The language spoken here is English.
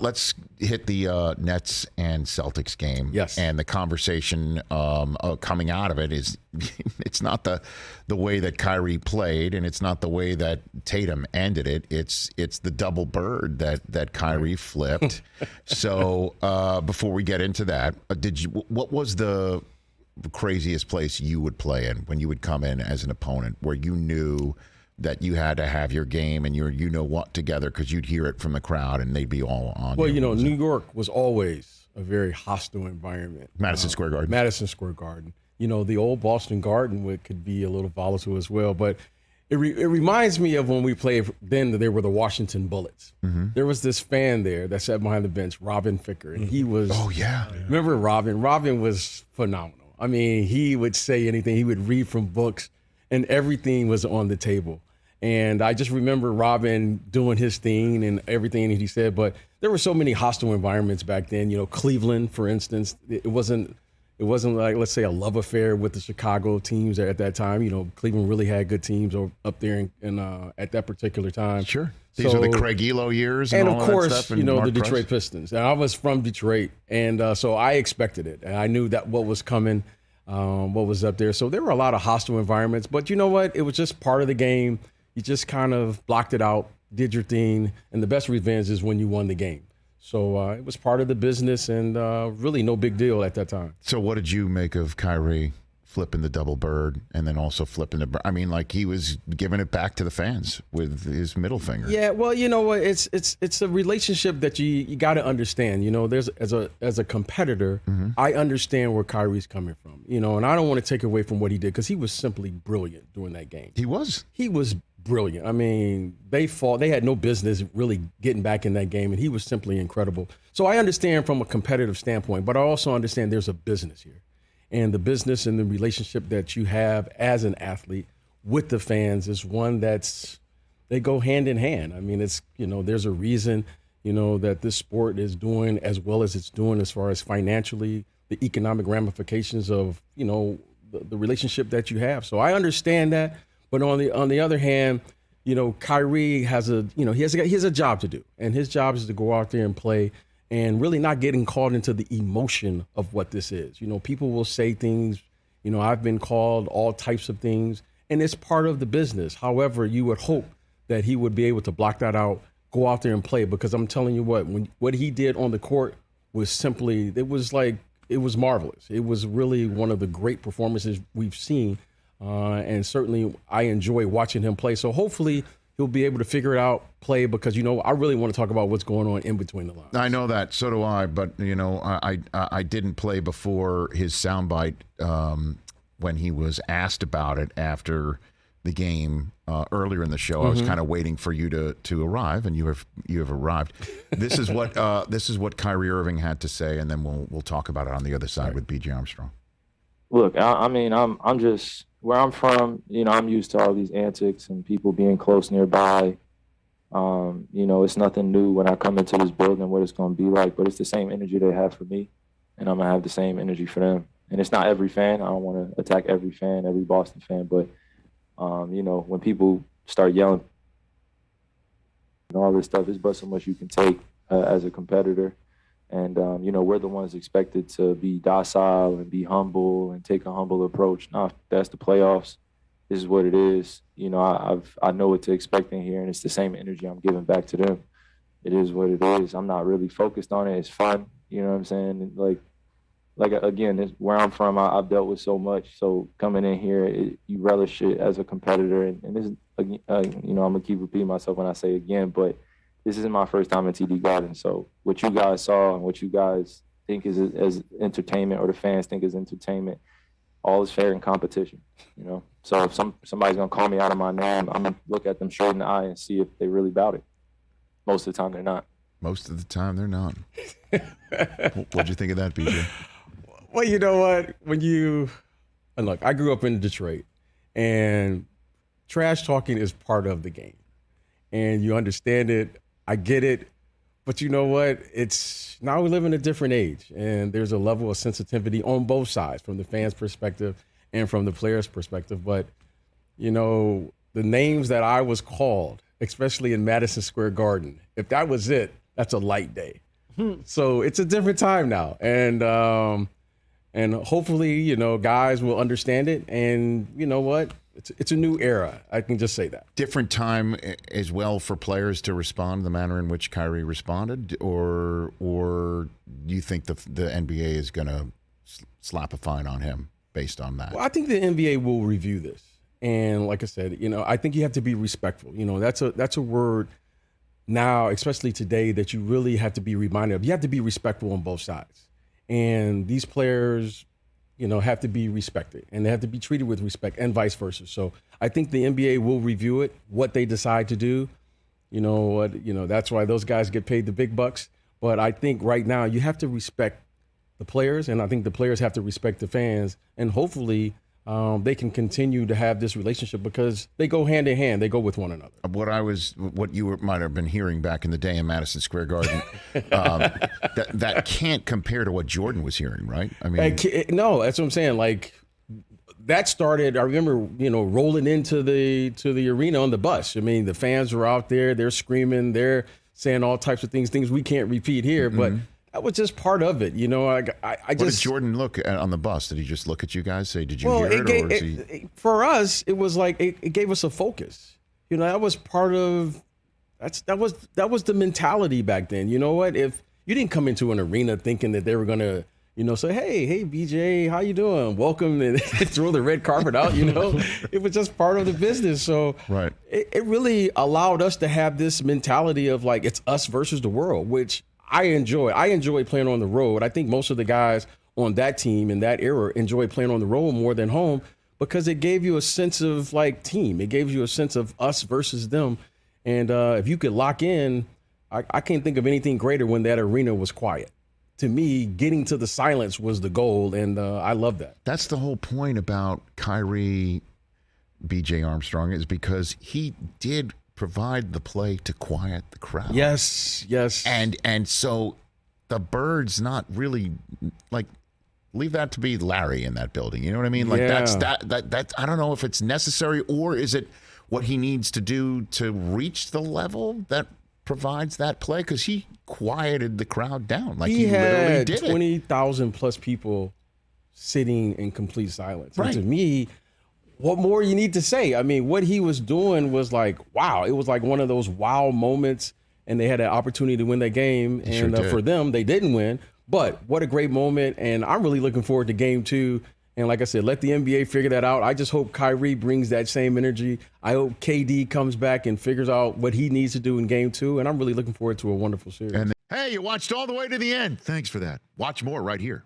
Let's hit the Nets and Celtics game. Yes. And the conversation coming out of it is it's not the way that Kyrie played, and it's not the way that Tatum ended it. It's the double bird that Kyrie flipped. So before we get into that, what was the craziest place you would play in when you would come in as an opponent where you knew that you had to have your game and you know what together because you'd hear it from the crowd and they'd be all on Well, you? New York was always a very hostile environment. Madison Square Garden. Madison Square Garden. The old Boston Garden could be a little volatile as well, but it reminds me of when we played then. There were the Washington Bullets. Mm-hmm. There was this fan there that sat behind the bench, Robin Ficker, and he was. Oh yeah. Remember Robin? Robin was phenomenal. I mean, he would say anything. He would read from books, and everything was on the table. And I just remember Robin doing his thing and everything that he said. But there were so many hostile environments back then. Cleveland, for instance, it wasn't like, let's say, a love affair with the Chicago teams at that time. Cleveland really had good teams up there at that particular time. Sure. These are the Craig Elo years. And of all course, that stuff, and the Detroit Pistons. And I was from Detroit. And so I expected it. And I knew that what was coming, what was up there. So there were a lot of hostile environments. But you know what? It was just part of the game. You just kind of blocked it out, did your thing, and the best revenge is when you won the game. So it was part of the business and really no big deal at that time. So what did you make of Kyrie flipping the double bird and then also flipping he was giving it back to the fans with his middle finger. Yeah, well, you know what? It's a relationship that you got to understand. There's as a competitor, mm-hmm. I understand where Kyrie's coming from. And I don't want to take away from what he did because he was simply brilliant during that game. He was brilliant. I mean, they had no business really getting back in that game, and he was simply incredible. So I understand from a competitive standpoint, but I also understand there's a business here. And the business and the relationship that you have as an athlete with the fans is one they go hand in hand. I mean, there's a reason, that this sport is doing as well as it's doing as far as financially, the economic ramifications of, the relationship that you have. So I understand that. But on the other hand, Kyrie has he has a job to do, and his job is to go out there and play, and really not getting caught into the emotion of what this is. People will say things. I've been called all types of things, and it's part of the business. However, you would hope that he would be able to block that out, go out there and play, because I'm telling you what he did on the court was simply it was marvelous. It was really one of the great performances we've seen. And certainly I enjoy watching him play. So hopefully he'll be able to figure it out, play, because, I really want to talk about what's going on in between the lines. I know that. So do I. But, I didn't play before his soundbite when he was asked about it after the game earlier in the show. Mm-hmm. I was kind of waiting for you to arrive, and you have arrived. This is what Kyrie Irving had to say, and then we'll talk about it on the other side with BJ Armstrong. Look, I'm just where I'm from. I'm used to all these antics and people being close nearby. It's nothing new when I come into this building what it's going to be like, but it's the same energy they have for me, and I'm gonna have the same energy for them. And it's not every fan. I don't want to attack every fan, every Boston fan, but when people start yelling and all this stuff, it's but so much you can take as a competitor. And, we're the ones expected to be docile and be humble and take a humble approach. Nah, that's the playoffs. This is what it is. I know what to expect in here, and it's the same energy I'm giving back to them. It is what it is. I'm not really focused on it. It's fun. You know what I'm saying? And like again, where I'm from, I've dealt with so much. So coming in here, you relish it as a competitor. And this is, I'm going to keep repeating myself when I say again, but this isn't my first time in TD Garden. So what you guys saw and what you guys think is as entertainment, or the fans think is entertainment, all is fair in competition, So if somebody's going to call me out of my name, I'm going to look at them straight in the eye and see if they really about it. Most of the time, they're not. Most of the time, they're not. What'd you think of that, BJ? Well, you know what? And look, I grew up in Detroit, and trash talking is part of the game. And you understand it. I get it. But you know what? Now we live in a different age, and there's a level of sensitivity on both sides, from the fans' perspective and from the players' perspective. But, the names that I was called, especially in Madison Square Garden, if that was it, that's a light day. So it's a different time now. And hopefully, guys will understand it. And you know what? It's a new era. I can just say that. Different time as well for players to respond the manner in which Kyrie responded, or do you think the NBA is going to slap a fine on him based on that? Well, I think the NBA will review this. And like I said, I think you have to be respectful. That's a word now, especially today, that you really have to be reminded of. You have to be respectful on both sides. And these players, have to be respected, and they have to be treated with respect, and vice versa. So I think the NBA will review it, what they decide to do. That's why those guys get paid the big bucks. But I think right now you have to respect the players, and I think the players have to respect the fans, and hopefully they can continue to have this relationship because they go hand in hand. They go with one another. What you might have been hearing back in the day in Madison Square Garden, that can't compare to what Jordan was hearing, right? I mean, no, that's what I'm saying. Like that started. I remember, rolling into the arena on the bus. I mean, the fans were out there. They're screaming. They're saying all types of things we can't repeat here, but. That was just part of it, I just. What did Jordan look at on the bus? Did he just look at you guys, say, "Did you hear it?" Or is he... For us, it was like it gave us a focus. That was part of. That was the mentality back then. You know what? If you didn't come into an arena thinking that they were gonna, say, "Hey, BJ, how you doing? Welcome," and throw the red carpet out. It was just part of the business. So right. It really allowed us to have this mentality of like it's us versus the world, which. I enjoy playing on the road. I think most of the guys on that team in that era enjoy playing on the road more than home because it gave you a sense of like team. It gave you a sense of us versus them. And if you could lock in, I can't think of anything greater when that arena was quiet. To me, getting to the silence was the goal, and I love that. That's the whole point about Kyrie BJ Armstrong is because he did provide the play to quiet the crowd. Yes. And so the bird's not really like leave that to be Larry in that building. You know what I mean? Like that's I don't know if it's necessary or is it what he needs to do to reach the level that provides that play because he quieted the crowd down. Like he literally did 20,000 plus people sitting in complete silence. Right. And to me, what more you need to say? I mean, what he was doing was like, wow. It was like one of those wow moments, and they had an opportunity to win that game. And for them, they didn't win. But what a great moment, and I'm really looking forward to Game 2. And like I said, let the NBA figure that out. I just hope Kyrie brings that same energy. I hope KD comes back and figures out what he needs to do in Game 2. And I'm really looking forward to a wonderful series. Hey, you watched all the way to the end. Thanks for that. Watch more right here.